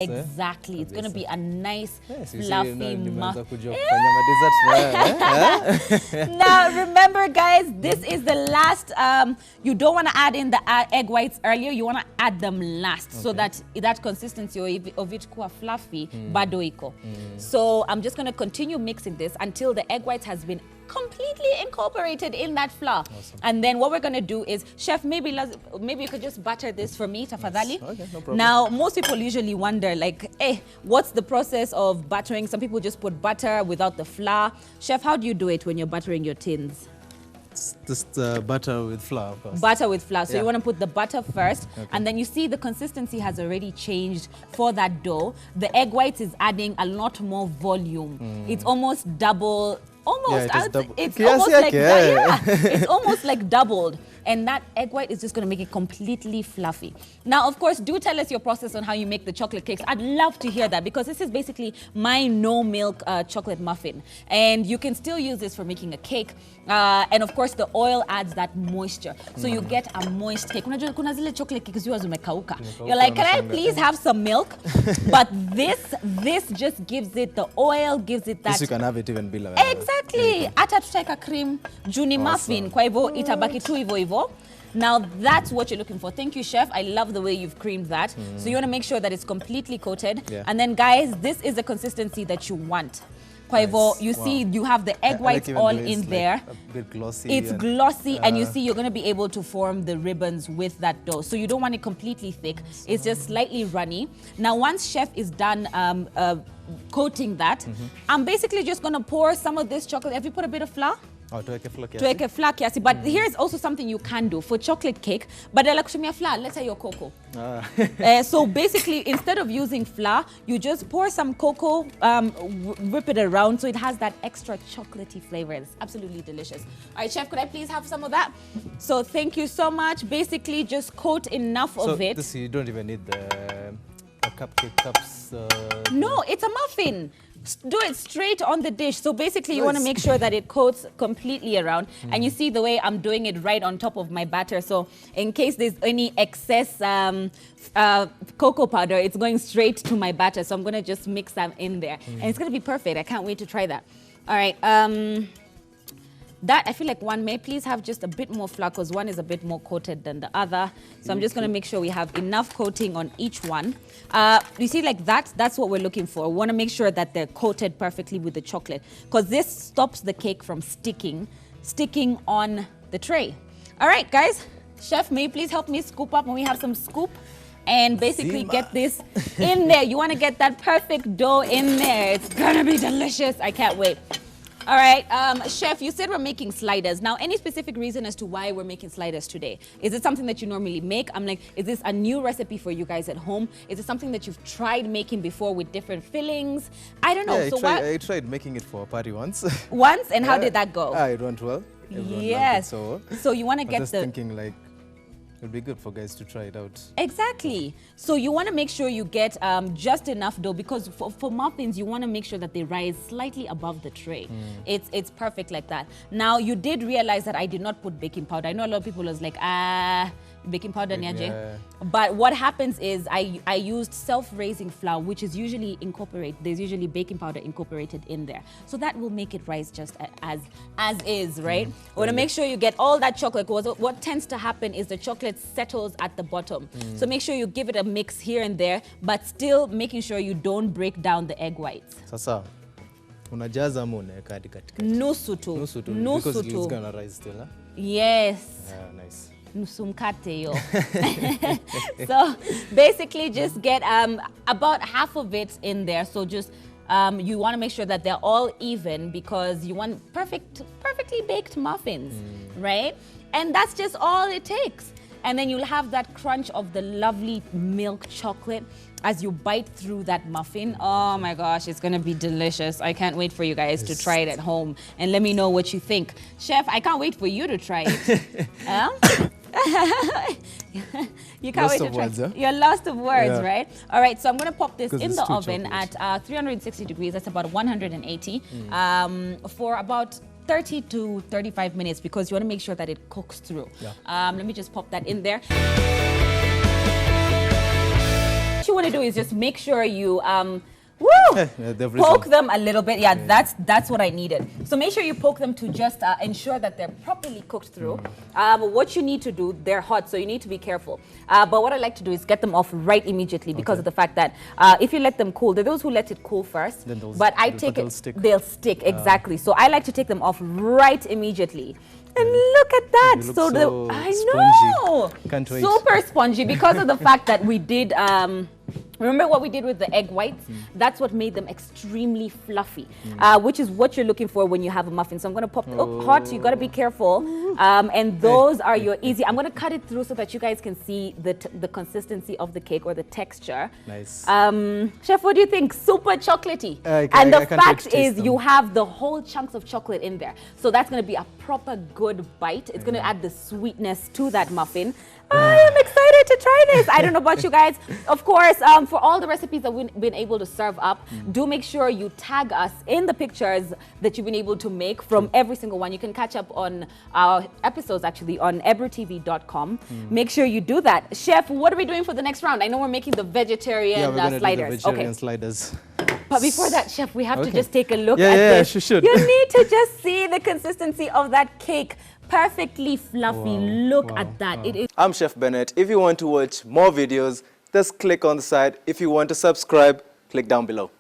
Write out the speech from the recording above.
Exactly. It's going to be a nice, fluffy muffin. Now, remember, guys, this is the last. You don't want to add in the egg whites earlier. You want to add them last so that consistency of it kuwa fluffy, bado iko. So I'm just going to continue mixing this until the egg whites has been completely incorporated in that flour. Awesome. And then what we're going to do is, Chef, maybe you could just butter this for me, tafadhali. Yes. Okay, no problem. Now, most people usually wonder, like, what's the process of buttering? Some people just put butter without the flour. Chef, how do you do it when you're buttering your tins? It's just butter with flour first. Butter with flour. So you want to put the butter first, and then you see the consistency has already changed for that dough. The egg whites is adding a lot more volume. It's almost double. It's almost like doubled, and that egg white is just going to make it completely fluffy. Now, of course, do tell us your process on how you make the chocolate cakes. I'd love to hear that, because this is basically my no milk chocolate muffin, and you can still use this for making a cake. And of course, the oil adds that moisture, so you get a moist cake. Kuna zile chocolate cakes you're like, can I please have some milk? But this just gives it the oil, gives it that. This you can have it even below. Exactly. Hata tutaweka cream juni muffin, kwa hivyo itabaki tu hivyo hivyo. Now that's what you're looking for. Thank you, Chef. I love the way you've creamed that. So you want to make sure that it's completely coated. And then, guys, this is the consistency that you want. Kwa hivyo, you see, you have the egg whites all in there. A bit glossy. It's glossy, and you see, you're going to be able to form the ribbons with that dough. So you don't want it completely thick. It's just slightly runny. Now, once Chef is done coating that, I'm basically just going to pour some of this chocolate. Have you put a bit of flour? Oh, tuweke flour kiasi. But here's also something you can do for chocolate cake. Badala kutumia flour, let's say your cocoa. So basically, instead of using flour, you just pour some cocoa, whip it around so it has that extra chocolatey flavor. It's absolutely delicious. All right, Chef, could I please have some of that? So thank you so much. Basically, just coat enough of it. So you don't even need the cupcake cups. No, it's a muffin. Do it straight on the dish. So basically, you want to make sure that it coats completely around. And you see the way I'm doing it right on top of my batter. So in case there's any excess cocoa powder, it's going straight to my batter. So I'm going to just mix that in there. And it's going to be perfect. I can't wait to try that. All right. That, I feel like one may please have just a bit more flour, because one is a bit more coated than the other. So I'm just going to make sure we have enough coating on each one. You see, like that's what we're looking for. We want to make sure that they're coated perfectly with the chocolate, because this stops the cake from sticking on the tray. All right, guys. Chef, may you please help me scoop up when we have some scoop? And basically get this in there. You want to get that perfect dough in there. It's going to be delicious. I can't wait. All right, Chef, you said we're making sliders. Now, any specific reason as to why we're making sliders today? Is it something that you normally make? I'm like, is this a new recipe for you guys at home? Is it something that you've tried making before with different fillings? I don't know. Yeah, I tried making it for a party once. Once? And how did that go? It went well. Yes. So you want to get just thinking, like, it would be good for guys to try it out. Exactly. So you want to make sure you get just enough dough, because for muffins, you want to make sure that they rise slightly above the tray. It's perfect like that. Now, you did realize that I did not put baking powder. I know a lot of people was like, baking powder niaje. But what happens is I used self-raising flour, which is usually incorporated. There's usually baking powder incorporated in there. So that will make it rise just as is, right? We want to make sure you get all that chocolate, because what tends to happen is the chocolate settles at the bottom. So make sure you give it a mix here and there, but still making sure you don't break down the egg whites. Sasa, unajaza ama unaweka hadi katikati? Nusu tu. Because it's gonna rise still, huh? Yes. Yeah, nice. Nusumkate yo. So basically just get about half of it in there. So just you want to make sure that they're all even, because you want perfectly baked muffins, right? And that's just all it takes. And then you'll have that crunch of the lovely milk chocolate as you bite through that muffin. Oh my gosh, it's gonna be delicious. I can't wait for you guys to try it at home and let me know what you think. Chef, I can't wait for you to try it. You can't wait to try it. You're lost of words, right? All right, so I'm gonna pop this in the oven at 360 degrees. That's about 180 for about 30 to 35 minutes, because you want to make sure that it cooks through. Let me just pop that in there. want to do is just make sure you They've poke risen. them a little bit. Yeah, that's what I needed. So make sure you poke them to just ensure that they're properly cooked through. What you need to do, they're hot, so you need to be careful. But what I like to do is get them off right immediately because of the fact that if you let them cool, there are those who let it cool first. Then But I take they'll it, stick. they'll stick, exactly. So I like to take them off right immediately. And look at that. They look So so I spongy. know. Can't wait. Super spongy because of the fact that we did remember what we did with the egg whites? That's what made them extremely fluffy, which is what you're looking for when you have a muffin. So I'm going to pop hot. You got to be careful. And those are your easy. I'm going to cut it through so that you guys can see the consistency of the cake or the texture. Nice. Chef, what do you think? Super chocolatey. I And the can't wait fact to taste is them. you have the whole chunks of chocolate in there. So that's going to be a proper good bite. It's going to add the sweetness to that muffin. I am excited to try this. I don't know about you guys. Of course, for all the recipes that we've been able to serve up, do make sure you tag us in the pictures that you've been able to make from every single one. You can catch up on our episodes actually on ebrotv.com. Make sure you do that. Chef, what are we doing for the next round? I know we're making the vegetarian Yeah, we're gonna do the sliders. vegetarian sliders. But before that, Chef, we have to Okay. just take a look Yeah, at yeah, this. she should. You need to just see the consistency of that cake. Perfectly fluffy. Wow, Look wow, at that. wow. It is. I'm Chef Bennett. If you want to watch more videos, just click on the side. If you want to subscribe, click down below.